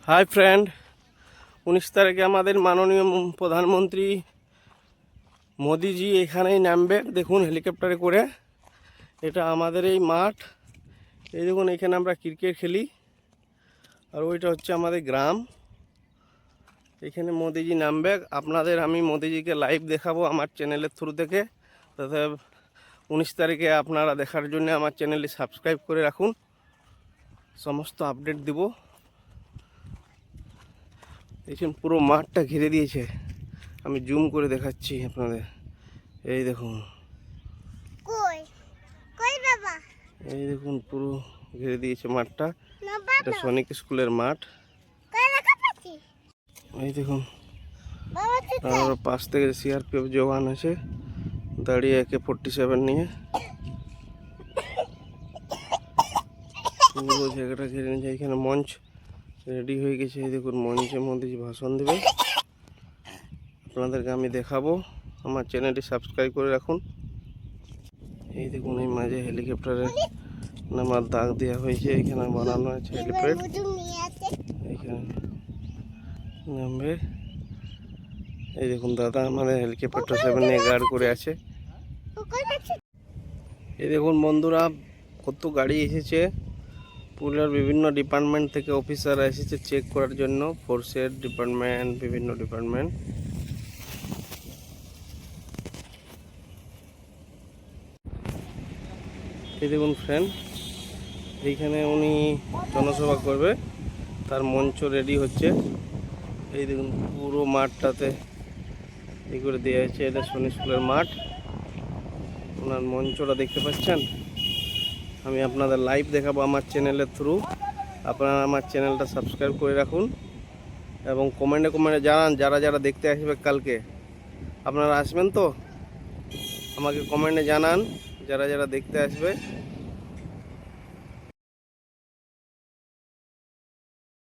Hi friend, 19 তারিখে আমাদের মাননীয় প্রধানমন্ত্রী মোদিজি এখানেই নামবে। দেখুন হেলিকপ্টারে করে। এটা আমাদের এই মাঠ। এই দেখুন, এখানে আমরা ক্রিকেট খেলি। আর ওইটা হচ্ছে আমাদের গ্রাম। এখানে মোদিজি নামবে। আপনাদের আমি মোদিজিকে লাইভ দেখাবো আমার চ্যানেলের থ্রু থেকে। তাতে 19 তারিখে আপনারা দেখার জন্য আমার চ্যানেলটি সাবস্ক্রাইব করে রাখুন। সমস্ত আপডেট দিব। দেখুন পুরো মাঠটা ঘিরে দিয়েছে। আমি জুম করে দেখাচ্ছি আপনাদের। এই দেখুন, এই দেখুন পুরো ঘিরে দিয়েছে মাঠটা। এটা সৈনিক স্কুলের মাঠ। এই দেখুন, আর পাশ থেকে সিআরপিএফ জওয়ান আছে দাঁড়িয়ে AK-47 নিয়ে। পুরো জায়গাটা ঘিরে নিয়েছে। এখানে মঞ্চ রেডি হয়ে গেছে। এই দেখুন, মঞ্চের মধ্যে ভাষণ দেবে। আপনাদেরকে আমি দেখাবো। আমার চ্যানেলটি সাবস্ক্রাইব করে রাখুন। এই দেখুন, এই মাঝে হেলিকপ্টারে নামার দাগ দেওয়া হয়েছে। এখানে বানানো আছে হেলিপ্যাড। এখানে নামবে। এই দেখুন দাদা আমাদের হেলিকপ্টার নিয়ে গার্ড করে আছে। এই দেখুন বন্ধুরা, কত গাড়ি এসেছে। পুরুলিয়ার বিভিন্ন ডিপার্টমেন্ট থেকে অফিসাররা এসেছে চেক করার জন্য। ফোর্সের ডিপার্টমেন্ট, বিভিন্ন ডিপার্টমেন্ট। এই দেখুন ফ্রেন্ড, এইখানে উনি জনসভা করবে, তার মঞ্চ রেডি হচ্ছে। এই দেখুন পুরো মাঠটাতে এই করে দেওয়া হয়েছে। এটা সৈনিক স্কুলের মাঠ। ওনার মঞ্চটা দেখতে পাচ্ছেন। আমি আপনাদের লাইভ দেখাবো আমার চ্যানেলের থ্রু। আপনারা আমার চ্যানেলটা সাবস্ক্রাইব করে রাখুন এবং কমেন্টে জানান যারা যারা দেখতে আসবে কালকে। আপনারা আসবেন তো? আমাকে কমেন্টে জানান যারা যারা দেখতে আসবে।